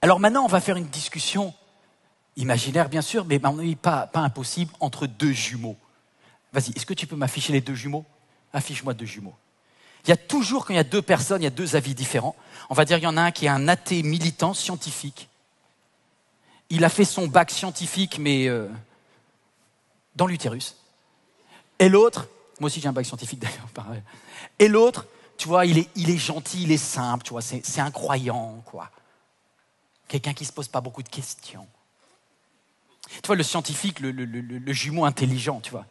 Alors maintenant, on va faire une discussion imaginaire, bien sûr, mais à mon avis, pas impossible, entre deux jumeaux. Vas-y, est-ce que tu peux m'afficher les deux jumeaux? Affiche-moi deux jumeaux. Il y a toujours, quand il y a deux personnes, il y a deux avis différents. On va dire qu'il y en a un qui est un athée militant scientifique. Il a fait son bac scientifique, mais dans l'utérus. Et l'autre, moi aussi j'ai un bac scientifique d'ailleurs, pareil. Et l'autre, tu vois, il est gentil, il est simple, tu vois, c'est un croyant, quoi. Quelqu'un qui ne se pose pas beaucoup de questions. Tu vois, le scientifique, le jumeau intelligent, tu vois.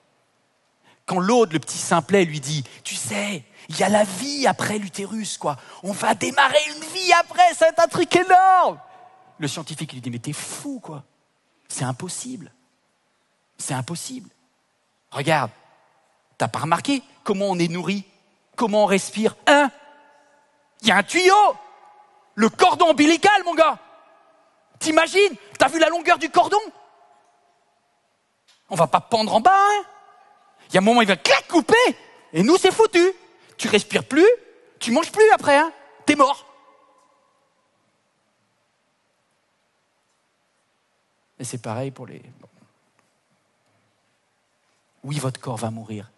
Quand l'autre, le petit simplet, lui dit « Tu sais, il y a la vie après l'utérus, quoi. On va démarrer une vie après, ça va être un truc énorme !» Le scientifique lui dit « Mais t'es fou, quoi. C'est impossible. C'est impossible. Regarde, t'as pas remarqué comment on est nourri? Comment on respire? Hein? Il y a un tuyau! Le cordon ombilical, mon gars! T'imagines? T'as vu la longueur du cordon? On va pas pendre en bas, hein? Il y a un moment, il va clac couper, et nous, c'est foutu. Tu respires plus, tu manges plus après, hein? T'es mort. Et c'est pareil pour les... Oui, votre corps va mourir.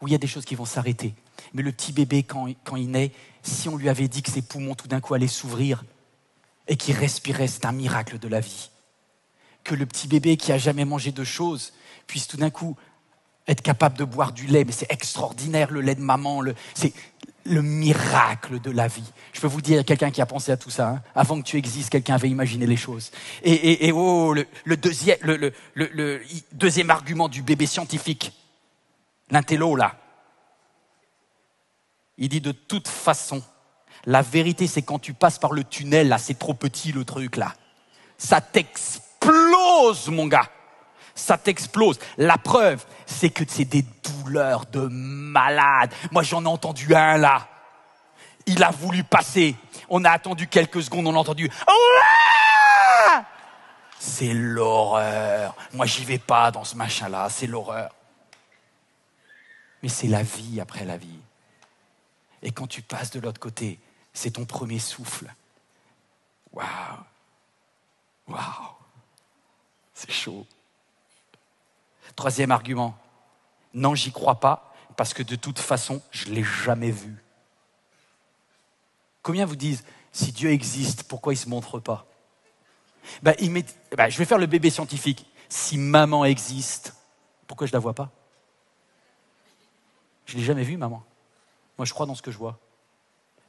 Oui, il y a des choses qui vont s'arrêter. Mais le petit bébé, quand il naît, si on lui avait dit que ses poumons tout d'un coup allaient s'ouvrir et qu'il respirait, c'est un miracle de la vie. Que le petit bébé qui a jamais mangé de choses puisse tout d'un coup être capable de boire du lait, mais c'est extraordinaire, le lait de maman, c'est le miracle de la vie. Je peux vous dire, quelqu'un qui a pensé à tout ça, hein, avant que tu existes, quelqu'un avait imaginé les choses. Et le deuxième argument du bébé scientifique, l'intello là, il dit de toute façon, la vérité c'est quand tu passes par le tunnel là, c'est trop petit le truc là, ça t'explose mon gars. Ça t'explose. La preuve, c'est que c'est des douleurs de malade. Moi, j'en ai entendu un là. Il a voulu passer. On a attendu quelques secondes, on a entendu. Ouah! C'est l'horreur. Moi, j'y vais pas dans ce machin-là. C'est l'horreur. Mais c'est la vie après la vie. Et quand tu passes de l'autre côté, c'est ton premier souffle. Waouh. Waouh. C'est chaud. Troisième argument, non, j'y crois pas, parce que de toute façon, je ne l'ai jamais vu. Combien vous disent, si Dieu existe, pourquoi il ne se montre pas? Je vais faire le bébé scientifique. Si maman existe, pourquoi je ne la vois pas? Je ne l'ai jamais vue, maman. Moi, je crois dans ce que je vois.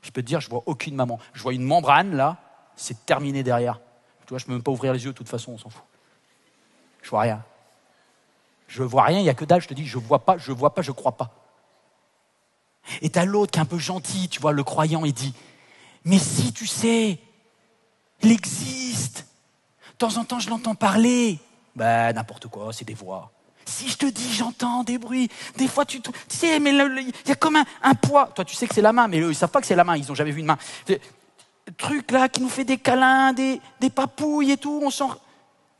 Je peux te dire, je ne vois aucune maman. Je vois une membrane, là, c'est terminé derrière. Tu vois, je ne peux même pas ouvrir les yeux, de toute façon, on s'en fout. Je ne vois rien. Je vois rien, il n'y a que dalle, je te dis, je vois pas, je crois pas. Et t'as l'autre qui est un peu gentil, tu vois, le croyant, il dit, mais si, tu sais, il existe. De temps en temps, je l'entends parler. Ben, n'importe quoi, c'est des voix. Si je te dis, j'entends des bruits. Des fois, tu sais, mais il y a comme un poids. Toi, tu sais que c'est la main, mais eux, ils ne savent pas que c'est la main, ils n'ont jamais vu une main. Le truc là qui nous fait des câlins, des papouilles et tout, on sent...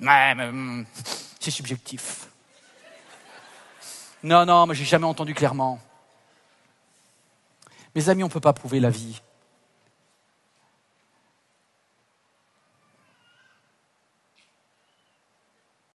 Ouais, mais c'est subjectif. Non, moi j'ai jamais entendu clairement. Mes amis, on ne peut pas prouver la vie.